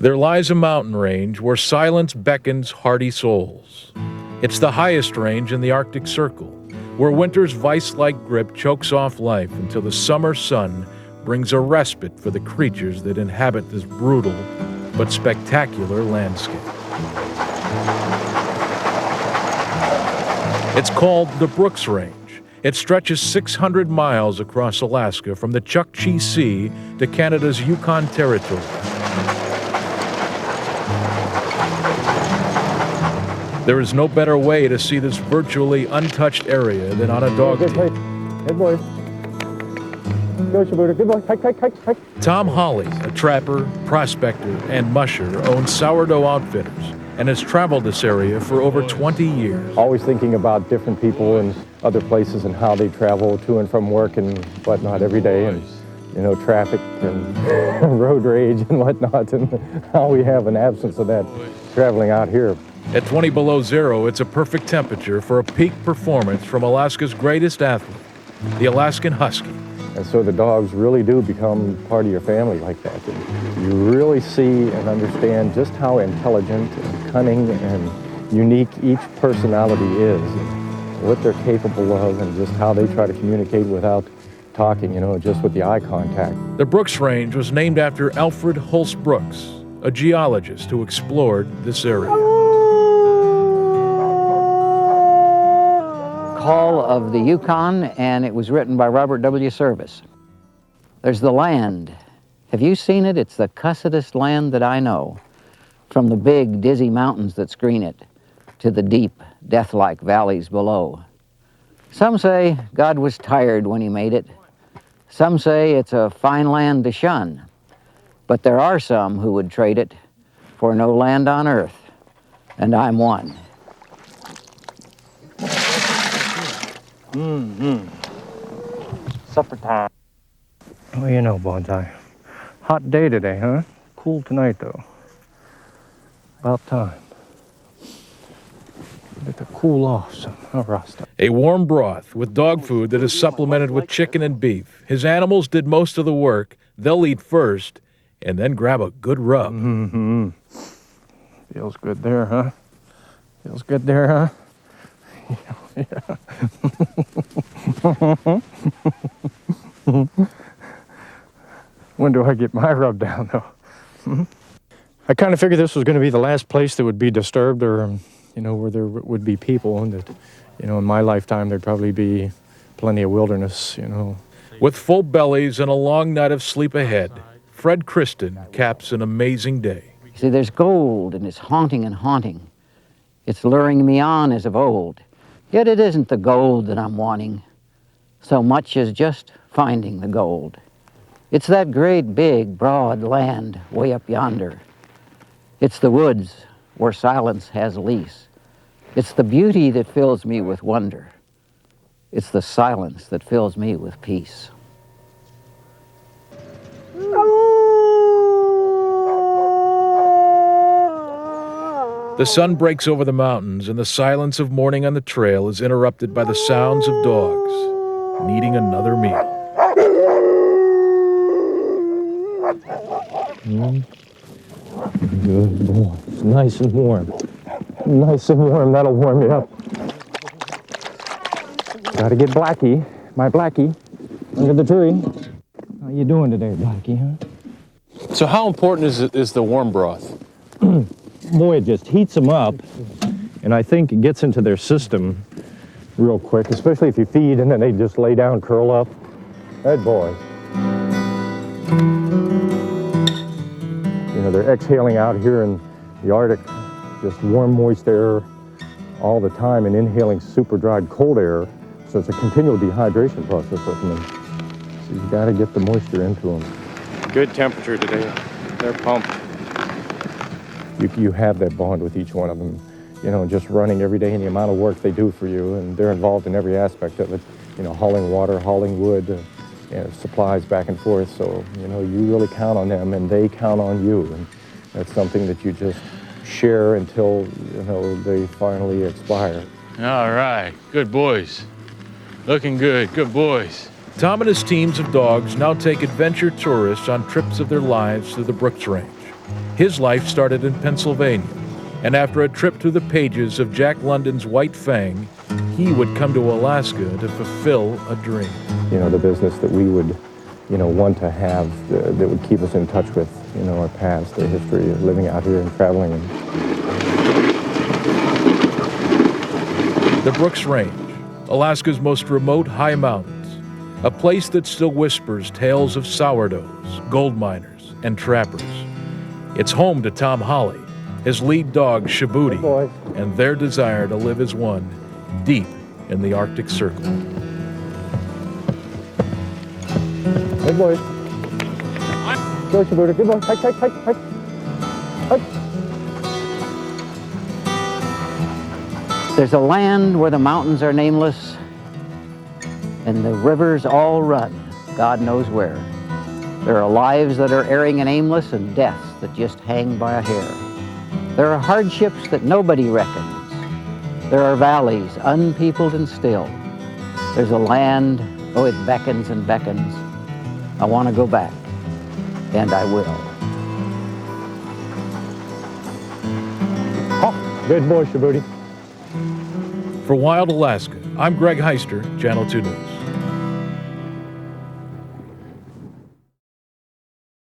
There lies a mountain range where silence beckons hardy souls. It's the highest range in the Arctic Circle, where winter's vice-like grip chokes off life until the summer sun brings a respite for the creatures that inhabit this brutal but spectacular landscape. It's called the Brooks Range. It stretches 600 miles across Alaska from the Chukchi Sea to Canada's Yukon Territory. There is no better way to see this virtually untouched area than on a dog team. Good boy. Go, Shibuda. Good boy. Hike. Tom Hawley, a trapper, prospector, and musher, owns Sourdough Outfitters and has traveled this area for over 20 years. Always thinking about different people in other places and how they travel to and from work and whatnot every day, and traffic and road rage and whatnot, and how we have an absence of that traveling out here. At 20 below zero, it's a perfect temperature for a peak performance from Alaska's greatest athlete, the Alaskan Husky. And so the dogs really do become part of your family like that. And you really see and understand just how intelligent and cunning and unique each personality is, and what they're capable of, and just how they try to communicate without talking, just with the eye contact. The Brooks Range was named after Alfred Hulse Brooks, a geologist who explored this area. Call of the Yukon, and it was written by Robert W. Service. There's the land. Have you seen it? It's the cussedest land that I know. From the big, dizzy mountains that screen it to the deep, death-like valleys below. Some say God was tired when he made it. Some say it's a fine land to shun. But there are some who would trade it for no land on earth, and I'm one. Supper time. Oh, Bonsai. Hot day today, huh? Cool tonight, though. About time. Let it cool off some. Rasta. A warm broth with dog food that is supplemented with chicken and beef. His animals did most of the work. They'll eat first and then grab a good rub. Mm-hmm. Feels good there, huh? Feels good there, huh? Yeah. When do I get my rub down, though? I kind of figured this was going to be the last place that would be disturbed, or, where there would be people, and that, in my lifetime there'd probably be plenty of wilderness, With full bellies and a long night of sleep ahead, Fred Kristen caps an amazing day. See, there's gold, and it's haunting and haunting. It's luring me on as of old. Yet it isn't the gold that I'm wanting so much as just finding the gold. It's that great big broad land way up yonder. It's the woods where silence has lease. It's the beauty that fills me with wonder. It's the silence that fills me with peace. The sun breaks over the mountains, and the silence of morning on the trail is interrupted by the sounds of dogs needing another meal. Good boy. It's nice and warm. Nice and warm. That'll warm you up. Gotta get Blackie, my Blackie, under the tree. How you doing today, Blackie, huh? So how important is the warm broth? Boy, it just heats them up, and I think it gets into their system real quick, especially if you feed and then they just lay down, curl up. Good boy. They're exhaling out here in the Arctic, just warm, moist air all the time, and inhaling super dried cold air, so it's a continual dehydration process of them. So you gotta get the moisture into them. Good temperature today. They're pumped. You have that bond with each one of them, just running every day, and the amount of work they do for you, and they're involved in every aspect of it, hauling water, hauling wood, supplies back and forth, so, you really count on them, and they count on you, and that's something that you just share until, they finally expire. All right, good boys. Looking good, good boys. Tom and his teams of dogs now take adventure tourists on trips of their lives through the Brooks Range. His life started in Pennsylvania, and after a trip through the pages of Jack London's White Fang, he would come to Alaska to fulfill a dream. You know, the business that we would, want to have that would keep us in touch with, our past, our history of living out here and traveling. The Brooks Range, Alaska's most remote high mountains, a place that still whispers tales of sourdoughs, gold miners, and trappers. It's home to Tom Holly, his lead dog Shabuti, and their desire to live as one deep in the Arctic Circle. Good boys. Go, Shabuti. Good boy. Hike, hike, hike, hike. Hike. There's a land where the mountains are nameless and the rivers all run, God knows where. There are lives that are erring and aimless and deaths that just hang by a hair. There are hardships that nobody reckons. There are valleys unpeopled and still. There's a land, oh, it beckons and beckons. I want to go back, and I will. Oh, good boy, Shabuti. For Wild Alaska, I'm Greg Heister, Channel 2 News.